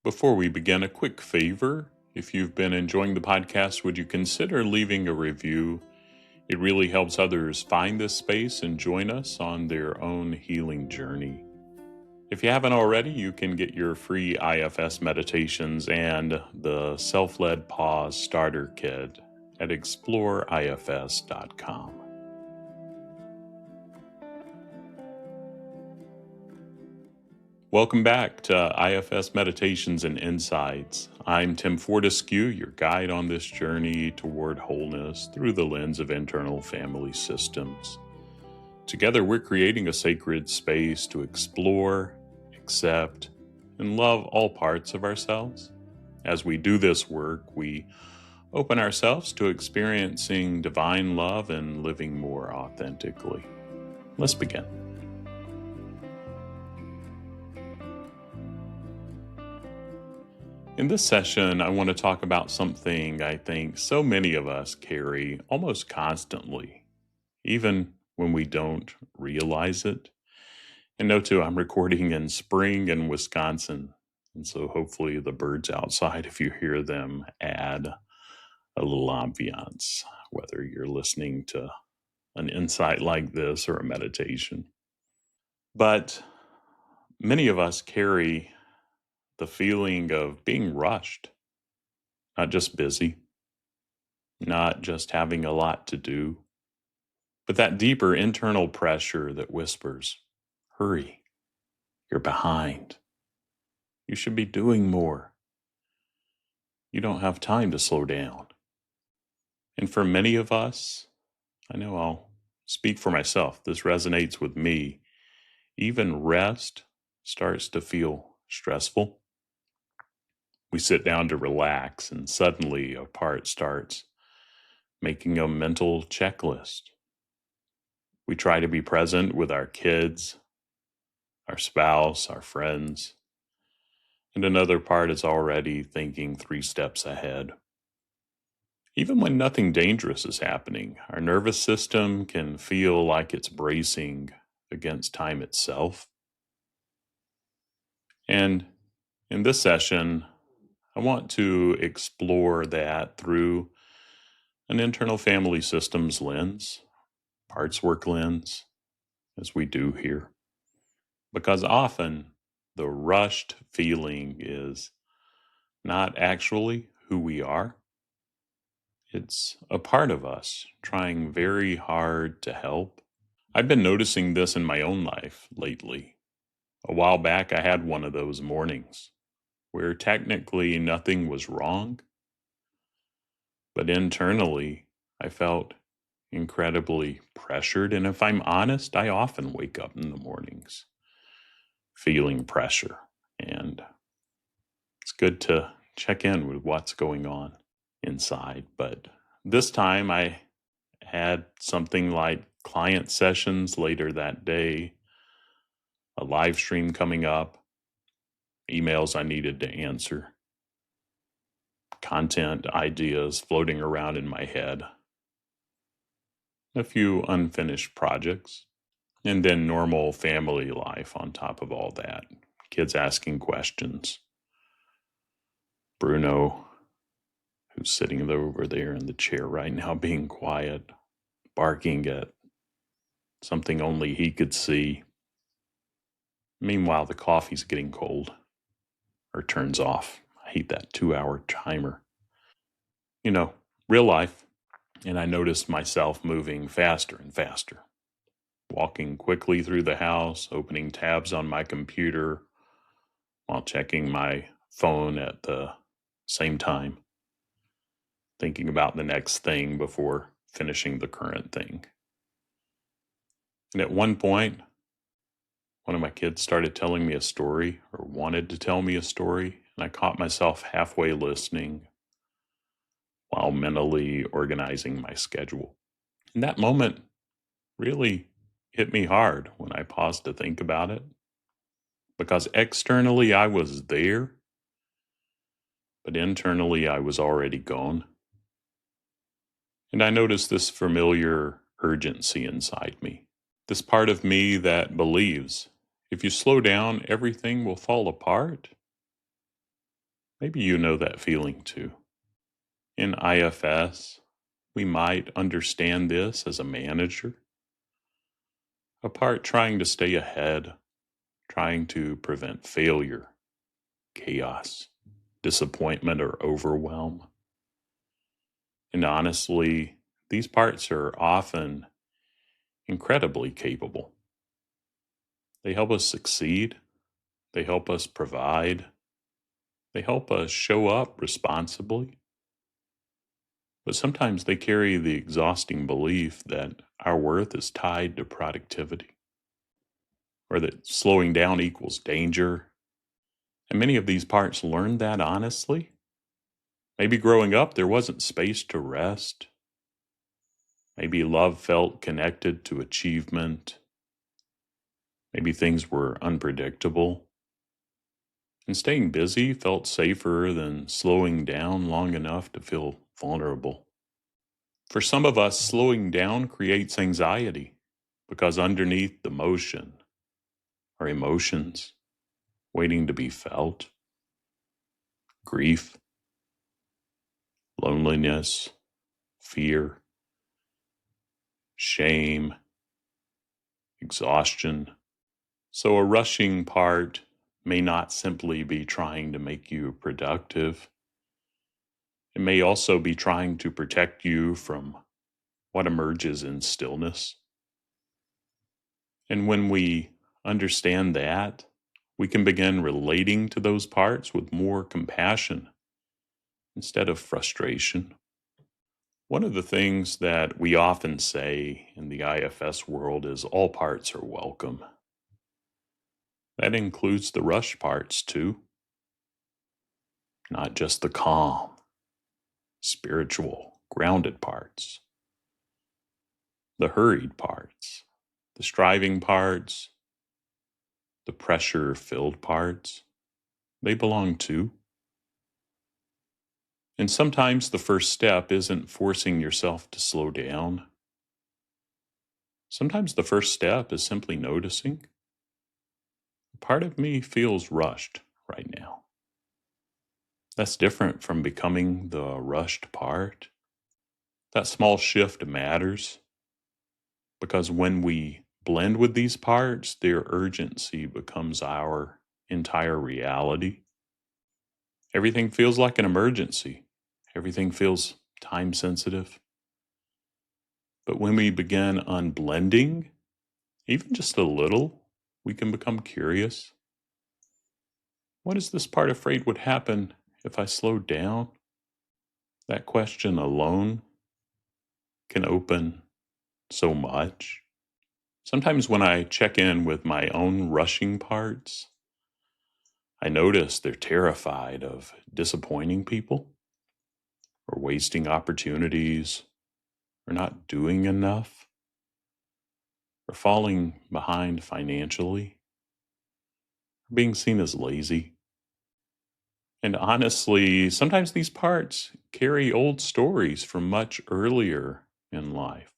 Before we begin, a quick favor. If you've been enjoying the podcast, would you consider leaving a review? It really helps others find this space and join us on their own healing journey. If you haven't already, you can get your free IFS meditations and the Self-Led Pause Starter Kit at exploreifs.com. Welcome back to IFS Meditations and Insights. I'm Tim Fortescue, your guide on this journey toward wholeness through the lens of internal family systems. Together, we're creating a sacred space to explore, accept, and love all parts of ourselves. As we do this work, we open ourselves to experiencing divine love and living more authentically. Let's begin. In this session, I want to talk about something I think so many of us carry almost constantly, even when we don't realize it. And note too, I'm recording in spring in Wisconsin, and so hopefully the birds outside, if you hear them, add a little ambiance, whether you're listening to an insight like this or a meditation. But many of us carry the feeling of being rushed, not just busy, not just having a lot to do, but that deeper internal pressure that whispers, hurry, you're behind. You should be doing more. You don't have time to slow down. And for many of us, I know I'll speak for myself, this resonates with me. Even rest starts to feel stressful. We sit down to relax, and suddenly a part starts making a mental checklist. We try to be present with our kids, our spouse, our friends, and another part is already thinking 3 steps ahead. Even when nothing dangerous is happening, our nervous system can feel like it's bracing against time itself. And in this session, I want to explore that through an internal family systems lens, parts work lens, as we do here. Because often the rushed feeling is not actually who we are. It's a part of us trying very hard to help. I've been noticing this in my own life lately. A while back, I had one of those mornings where technically nothing was wrong, but internally I felt incredibly pressured. And if I'm honest, I often wake up in the mornings feeling pressure. And it's good to check in with what's going on inside. But this time I had something like client sessions later that day, a live stream coming up, emails I needed to answer, content ideas floating around in my head, a few unfinished projects, and then normal family life on top of all that. Kids asking questions. Bruno, who's sitting over there in the chair right now, being quiet, barking at something only he could see. Meanwhile, the coffee's getting cold or turns off. I hate that 2-hour timer. Real life. And I noticed myself moving faster and faster, walking quickly through the house, opening tabs on my computer while checking my phone at the same time, thinking about the next thing before finishing the current thing. And at one point, one of my kids started telling me a story or wanted to tell me a story, and I caught myself halfway listening while mentally organizing my schedule. And that moment really hit me hard when I paused to think about it, because externally I was there, but internally I was already gone. And I noticed this familiar urgency inside me, this part of me that believes if you slow down, everything will fall apart. Maybe you know that feeling too. In IFS, we might understand this as a manager, a part trying to stay ahead, trying to prevent failure, chaos, disappointment, or overwhelm. And honestly, these parts are often incredibly capable. They help us succeed, they help us provide, they help us show up responsibly. But sometimes they carry the exhausting belief that our worth is tied to productivity, or that slowing down equals danger. And many of these parts learned that honestly. Maybe growing up, there wasn't space to rest. Maybe love felt connected to achievement. Maybe things were unpredictable. And staying busy felt safer than slowing down long enough to feel vulnerable. For some of us, slowing down creates anxiety because underneath the motion are emotions waiting to be felt: grief, loneliness, fear, shame, exhaustion. So a rushing part may not simply be trying to make you productive. It may also be trying to protect you from what emerges in stillness. And when we understand that, we can begin relating to those parts with more compassion instead of frustration. One of the things that we often say in the IFS world is all parts are welcome. That includes the rush parts too, not just the calm, spiritual, grounded parts, the hurried parts, the striving parts, the pressure filled parts. They belong too. And sometimes the first step isn't forcing yourself to slow down. Sometimes the first step is simply noticing. Part of me feels rushed right now. That's different from becoming the rushed part. That small shift matters because when we blend with these parts, their urgency becomes our entire reality. Everything feels like an emergency. Everything feels time sensitive. But when we begin unblending, even just a little, we can become curious. What is this part afraid would happen if I slowed down? That question alone can open so much. Sometimes when I check in with my own rushing parts, I notice they're terrified of disappointing people or wasting opportunities or not doing enough or falling behind financially or being seen as lazy. And honestly, sometimes these parts carry old stories from much earlier in life.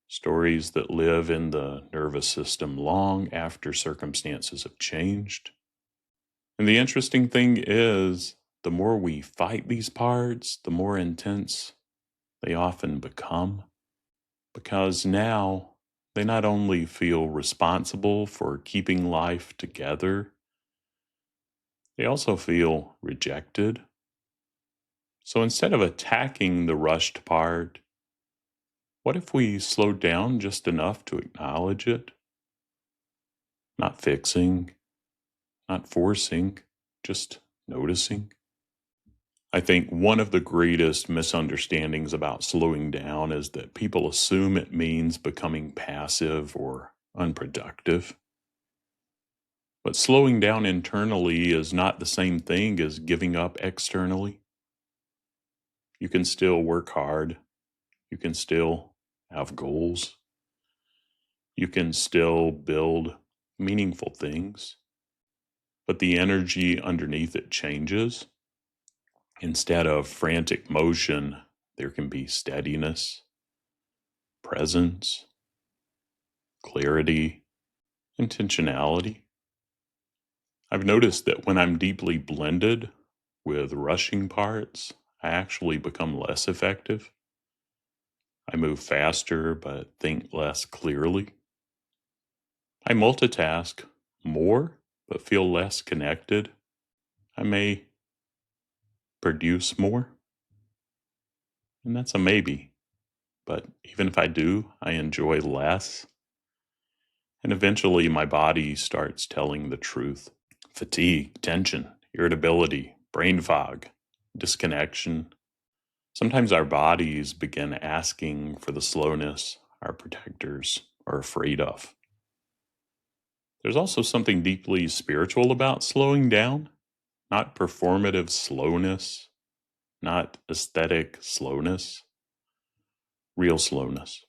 Stories that live in the nervous system long after circumstances have changed. And the interesting thing is, the more we fight these parts, the more intense they often become. Because now they not only feel responsible for keeping life together, they also feel rejected. So instead of attacking the rushed part, what if we slowed down just enough to acknowledge it? Not fixing, not forcing, just noticing. I think one of the greatest misunderstandings about slowing down is that people assume it means becoming passive or unproductive. But slowing down internally is not the same thing as giving up externally. You can still work hard. You can still have goals. You can still build meaningful things. But the energy underneath it changes. Instead of frantic motion, there can be steadiness, presence, clarity, intentionality. I've noticed that when I'm deeply blended with rushing parts, I actually become less effective. I move faster but think less clearly. I multitask more but feel less connected. I may produce more, and that's a maybe. But even if I do, I enjoy less. And eventually my body starts telling the truth. Fatigue, tension, irritability, brain fog, disconnection. Sometimes our bodies begin asking for the slowness our protectors are afraid of. There's also something deeply spiritual about slowing down, not performative slowness, not aesthetic slowness, real slowness.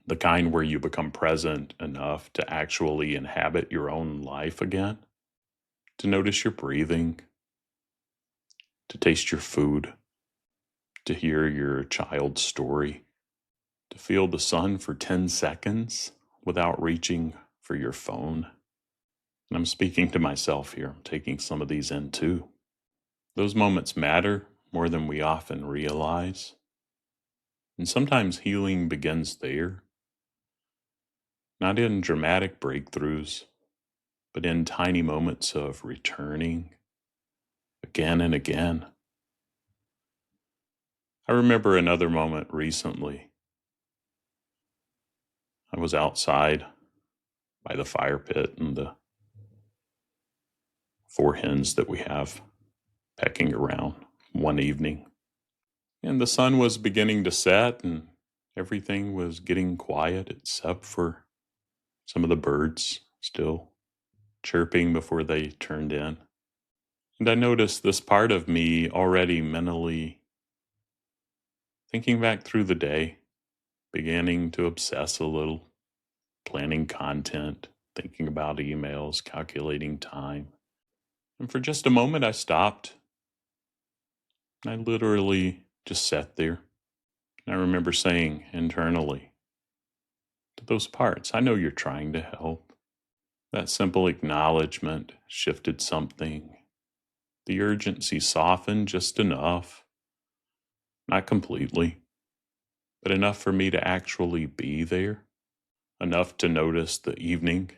The kind where you become present enough to actually inhabit your own life again, to notice your breathing, to taste your food, to hear your child's story, to feel the sun for 10 seconds without reaching for your phone. And I'm speaking to myself here. I'm taking some of these in too. Those moments matter more than we often realize. And sometimes healing begins there, not in dramatic breakthroughs, but in tiny moments of returning again and again. I remember another moment recently. I was outside by the fire pit and the 4 hens that we have pecking around one evening. And the sun was beginning to set and everything was getting quiet except for some of the birds still chirping before they turned in. And I noticed this part of me already mentally thinking back through the day, beginning to obsess a little, planning content, thinking about emails, calculating time. And for just a moment, I stopped. I literally just sat there. And I remember saying internally to those parts, I know you're trying to help. That simple acknowledgement shifted something. The urgency softened just enough, not completely, but enough for me to actually be there, enough to notice the evening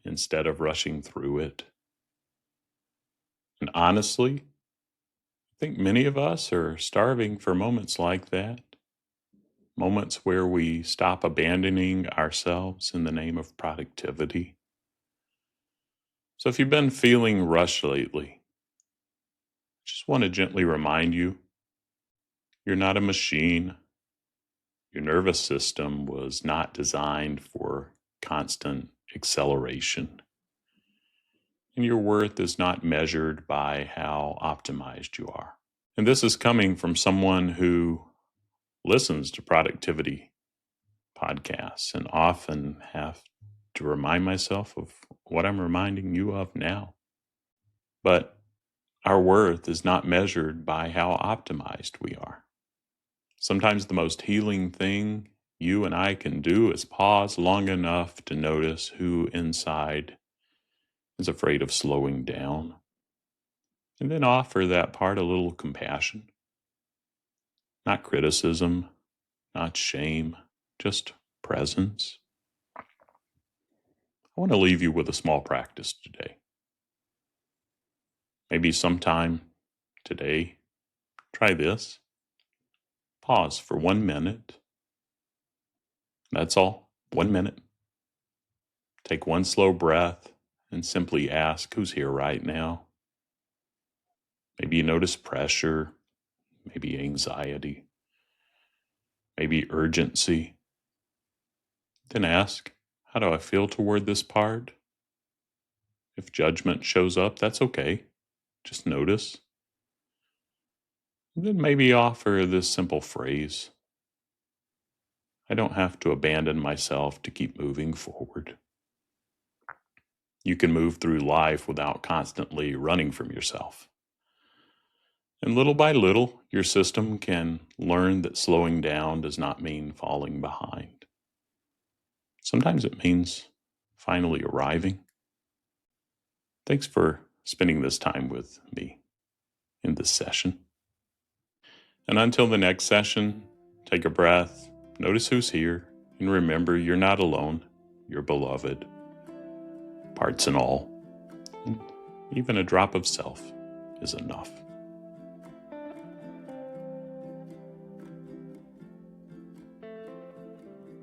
instead of rushing through it. And honestly, I think many of us are starving for moments like that. Moments where we stop abandoning ourselves in the name of productivity. So if you've been feeling rushed lately, I just want to gently remind you, you're not a machine. Your nervous system was not designed for constant acceleration. And your worth is not measured by how optimized you are. And this is coming from someone who listens to productivity podcasts and often have to remind myself of what I'm reminding you of now. But our worth is not measured by how optimized we are. Sometimes the most healing thing you and I can do is pause long enough to notice who inside is afraid of slowing down, and then offer that part a little compassion, not criticism, not shame, just presence. I want to leave you with a small practice today. Maybe sometime today, try this. Pause for 1 minute. That's all, 1 minute. Take one slow breath and simply ask who's here right now. Maybe you notice pressure, maybe anxiety, maybe urgency. Then ask, how do I feel toward this part? If judgment shows up, that's okay. Just notice. And then maybe offer this simple phrase, I don't have to abandon myself to keep moving forward. You can move through life without constantly running from yourself. And little by little, your system can learn that slowing down does not mean falling behind. Sometimes it means finally arriving. Thanks for spending this time with me. in this session. And until the next session, take a breath, notice who's here, and remember you're not alone. You're beloved, parts and all. And even a drop of self is enough.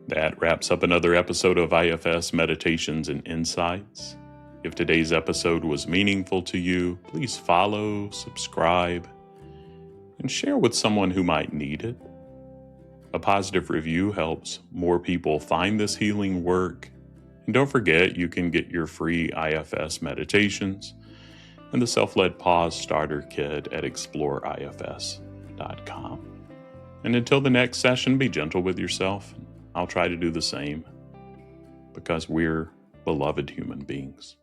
That wraps up another episode of IFS Meditations and Insights. If today's episode was meaningful to you, please follow, subscribe, and share with someone who might need it. A positive review helps more people find this healing work. And don't forget, you can get your free IFS meditations and the Self-Led Pause Starter Kit at exploreifs.com. And until the next session, be gentle with yourself. I'll try to do the same because we're beloved human beings.